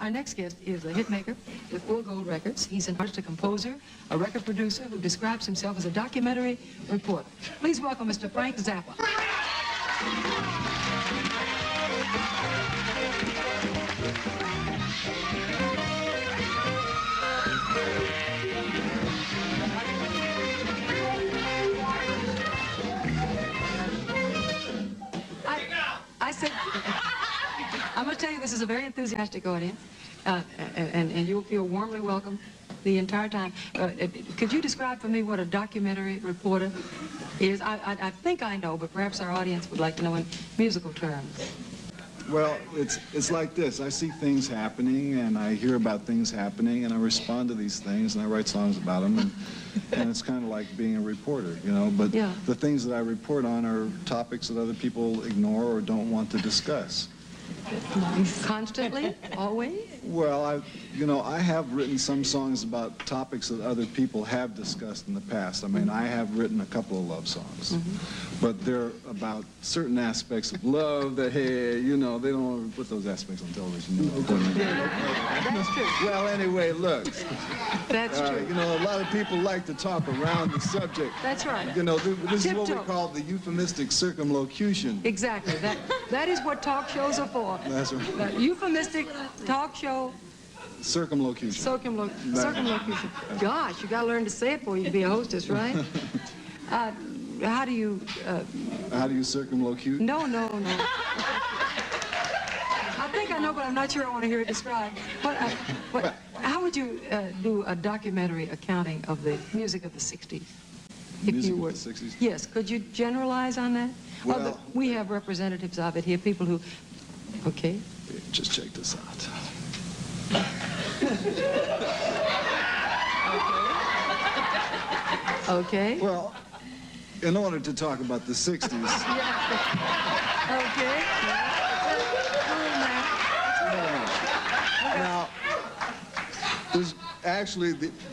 Our next guest is a hitmaker with 4 gold records. He's an artist, a composer, a record producer who describes himself as a documentary reporter. Please welcome Mr. Frank Zappa. I said, I'm going to tell you, this is a very enthusiastic audience, and you'll feel warmly welcome the entire time. Could you describe for me what a documentary reporter is? I think I know, but perhaps our audience would like to know in musical terms. Well, it's like this. I see things happening, and I hear about things happening, and I respond to these things, and I write songs about them, and it's kind of like being a reporter, you know. But yeah, the things that I report on are topics that other people ignore or don't want to discuss. Constantly? Always? Well, I have written some songs about topics that other people have discussed in the past. I mean, I have written a couple of love songs, but they're about certain aspects of love that, hey, you know, they don't want to put those aspects on television. You know? That's true. Well, anyway, look. That's true. You know, a lot of people like to talk around the subject. That's right. You know, this is what we call the euphemistic circumlocution. Exactly. That is what talk shows are for. That's right. The euphemistic talk show. Circumlocution. Circumlocution. Gosh, you got to learn to say it before you can be a hostess, right? How do you... How do you circumlocute? No. I think I know, but I'm not sure I want to hear it described. How would you do a documentary accounting of the music of the 60s? Music of the 60s? Yes. Could you generalize on that? Well, we have representatives of it here, people who... Okay. Just check this out. Okay. Well, in order to talk about the 60s... Okay. Now,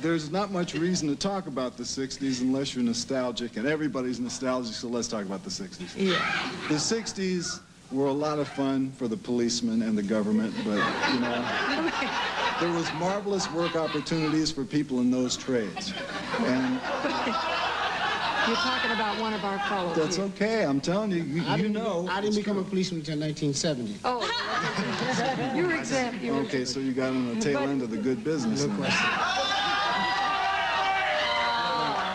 there's not much reason to talk about the 60s unless you're nostalgic, and everybody's nostalgic, so let's talk about the 60s. Yeah. The 60s were a lot of fun for the policemen and the government, but, you know, there was marvelous work opportunities for people in those trades. And you're talking about one of our fellows. That's here. Okay, I'm telling you, I didn't become a policeman until 1970. Oh, you're exempt. Okay, so you got on the tail end of the good business. No question.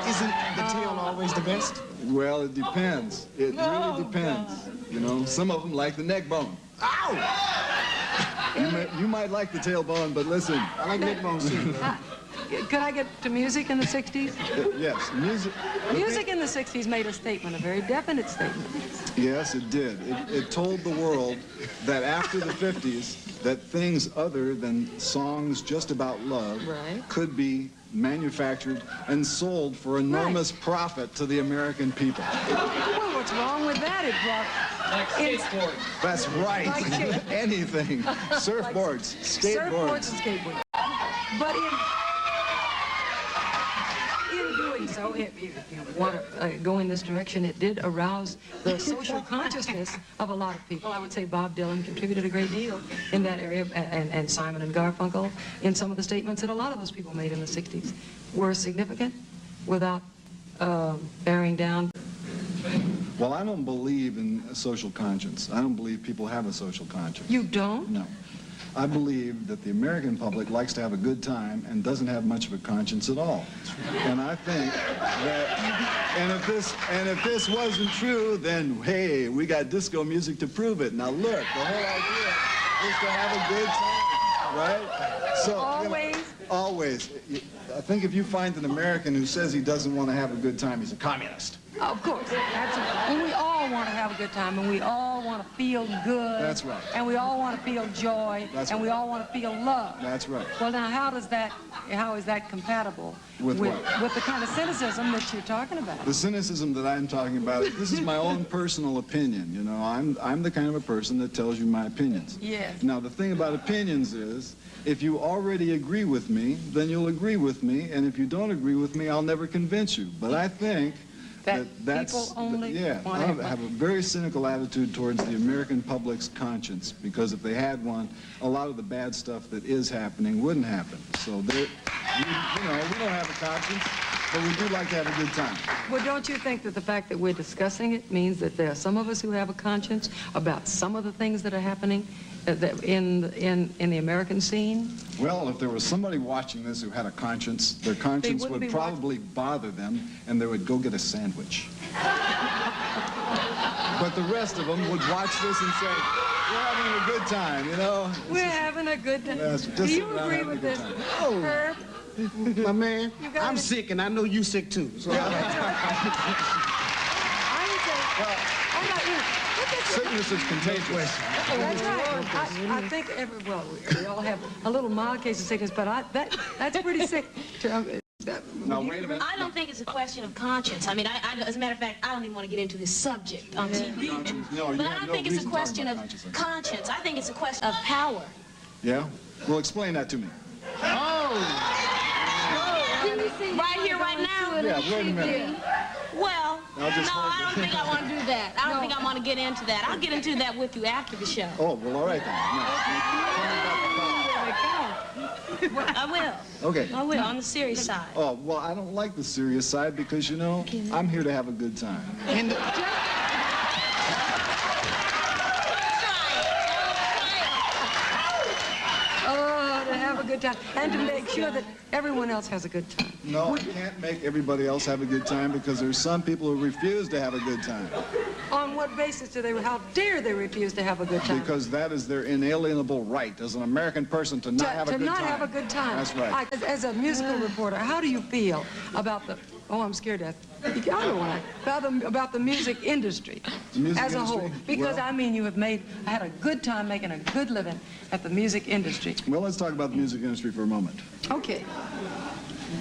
Isn't the tail always the best? Well, it depends. It really depends. God. You know, some of them like the neck bone. Ow! You might like the tailbone, but listen. I like neck bones too. Could I get to music in the 60s? Yes, music. Music in the 60s made a statement, a very definite statement. Yes, it did. It told the world that after the 50s, that things other than songs just about love could be manufactured and sold for enormous profit to the American people. Well, what's wrong with that? It brought... Like skateboards. That's right. Like anything. Surfboards, skateboards. Surfboards and skateboards. But in doing so, if you want to go in this direction, it did arouse the social consciousness of a lot of people. I would say Bob Dylan contributed a great deal in that area, and Simon and Garfunkel, in some of the statements that a lot of those people made in the 60s were significant without bearing down. Well, I don't believe in a social conscience. I don't believe people have a social conscience. You don't? No. I believe that the American public likes to have a good time and doesn't have much of a conscience at all. And I think that, and if this wasn't true, then hey, we got disco music to prove it. Now look, the whole idea is to have a good time, right? So always. You know, always. I think if you find an American who says he doesn't want to have a good time, he's a communist. Of course. And we all want to have a good time, and we all want to feel good. That's right. And we all want to feel joy. That's and right. we all want to feel love. That's right. Well, now, how is that compatible with what? With the kind of cynicism that you're talking about? The cynicism that I'm talking about, this is my own personal opinion. You know, I'm the kind of a person that tells you my opinions. Yes. Now, the thing about opinions is, if you already agree with me, then you'll agree with me, and if you don't agree with me, I'll never convince you. But I think That people only yeah, want I to have a very cynical attitude towards the American public's conscience, because if they had one, a lot of the bad stuff that is happening wouldn't happen. So we don't have a conscience, but we do like to have a good time. Well, don't you think that the fact that we're discussing it means that there are some of us who have a conscience about some of the things that are happening in the American scene? Well, if there was somebody watching this who had a conscience, their conscience would probably bother them, and they would go get a sandwich. But the rest of them would watch this and say, we're having a good time, you know? We're having a good time. Yes, Do you agree with this? Oh, Herb? my man, got I'm it. sick, and I know you sick too. So I would say, I'm not, Sickness is contagious. that's right. I think we all have a little mild case of sickness, but that's pretty sick. Now, wait a minute. I don't think it's a question of conscience. I mean, as a matter of fact, I don't even want to get into this subject on TV. No, you But I have don't no think it's a reason to talk question about of conscience. I think it's a question of power. Yeah? Well, explain that to me. Right here, right now? Yeah, wait a minute. Well, no, I'll just hold I don't think I want to do that. I don't think I want to get into that. I'll get into that with you after the show. Oh, well, all right then. I will. Okay. I will, on the serious side. Oh, well, I don't like the serious side because, you know, I'm here to have a good time. To have a good time and to make sure that everyone else has a good time. No, I can't make everybody else have a good time because there's some people who refuse to have a good time. On what basis how dare they refuse to have a good time? Because that is their inalienable right as an American person to not have a good time. To not have a good time. That's right. As a musical reporter, how do you feel about the, I'm scared to ask, I don't want to, about the music industry as a whole? Because, well, I mean, you have had a good time making a good living at the music industry. Well, let's talk about the music industry for a moment. Okay.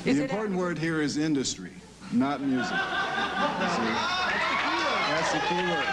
The important word here is industry, not music. See? That's the key word.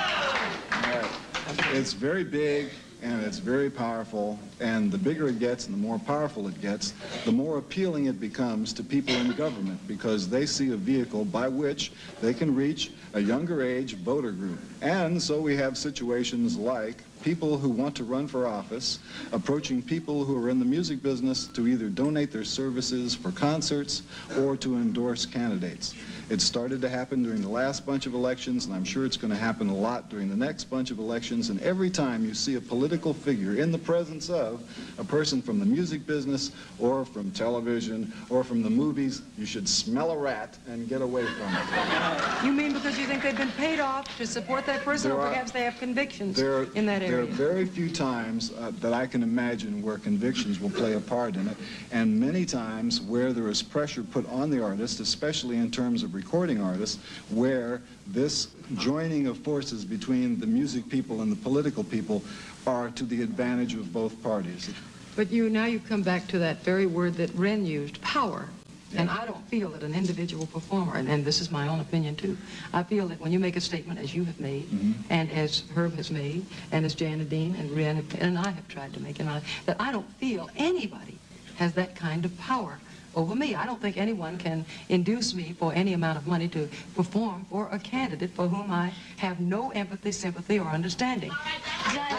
All right. It's very big and it's very powerful, and the bigger it gets and the more powerful it gets, the more appealing it becomes to people in government, because they see a vehicle by which they can reach a younger age voter group. And so we have situations like people who want to run for office approaching people who are in the music business to either donate their services for concerts or to endorse candidates. It started to happen during the last bunch of elections, and I'm sure it's going to happen a lot during the next bunch of elections. And every time you see a political figure in the presence of a person from the music business or from television or from the movies, you should smell a rat and get away from it. You mean because you think they've been paid off to support that person, or perhaps they have convictions in that area? There are very few times that I can imagine where convictions will play a part in it, and many times where there is pressure put on the artist, especially in terms of recording artists, where this joining of forces between the music people and the political people are to the advantage of both parties. But now you come back to that very word that Ren used, power. And I don't feel that an individual performer, and this is my own opinion too, I feel that when you make a statement as you have made, and as Herb has made, and as Jan and Dean and Ren and I have tried to make, that I don't feel anybody has that kind of power over me. I don't think anyone can induce me for any amount of money to perform for a candidate for whom I have no empathy, sympathy, or understanding. But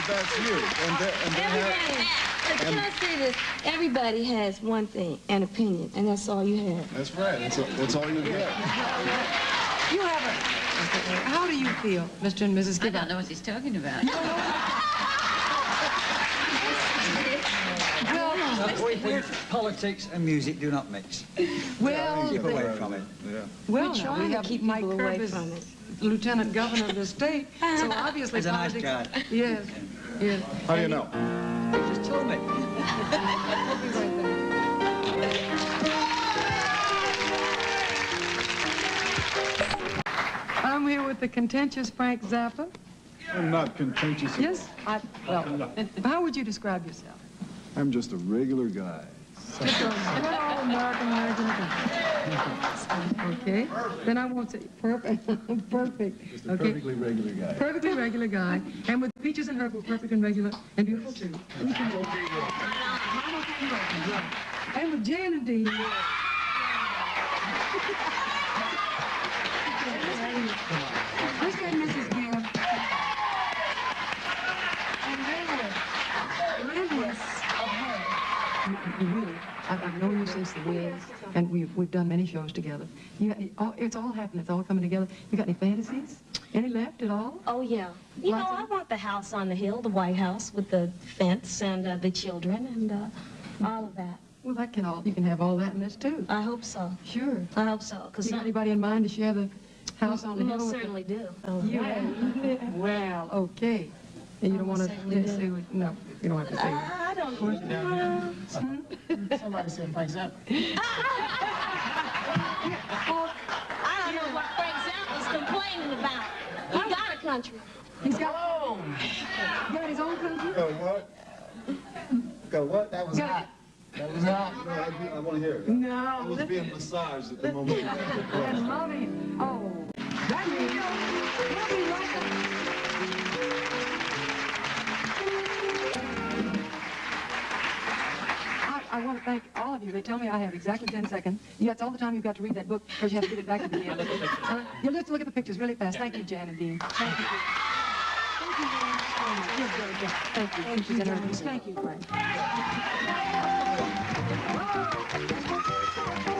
that's you. Can I say this? Everybody has one thing, an opinion, and that's all you have. That's right. That's all you get. You have a... How do you feel, Mr. and Mrs. Gibbons? I don't know what he's talking about. Politics and music do not mix. Well, Keep away from it. Yeah. well, We now, try we to have keep Mike people Kerb away is from it. Lieutenant Governor of the state, so obviously He's a nice politics... guy. Yes, yes. How do you know? He just told me. We'll be right back. I'm here with the contentious Frank Zappa. I'm not contentious. Yes, how would you describe yourself? I'm just a regular guy. Just a good old American guy. Okay, then I won't say perfect. Perfect. Just a Okay. perfectly regular guy. Perfectly regular guy, and with Peaches and Herb, we're perfect and regular and beautiful too. And with Jan and Dean. Mr. and Mrs. Gill. And Linwood of her. Really, I've known you since the Wiz, and we've done many shows together. It's all happening. It's all coming together. You got any fantasies? Any left at all? Oh, yeah. You know, I want the house on the hill, the White House, with the fence and the children and all of that. Well, you can have all that in this, too. I hope so. Sure. I hope so. You got anybody in mind to share the house on the hill? Most certainly do. Yeah. Well, okay. And you don't want to say, no, you don't have to say that. I don't know. Somebody said Frank Zappa. I don't know what Frank Zappa's complaining about. He got a country. He's got his own country? Go what? Go what? That was hot. That was hot. No, I want to hear it. No. I was being massaged at the moment. And loving. Oh, that means he'll be like I want to thank all of you. They tell me I have exactly 10 seconds. That's all the time you've got to read that book because you have to get it back at the end. You'll just look at the pictures really fast. Thank you, Jan and Dean. Thank you. Thank you very much. Thank you. Thank you, Frank. Thank you, Frank.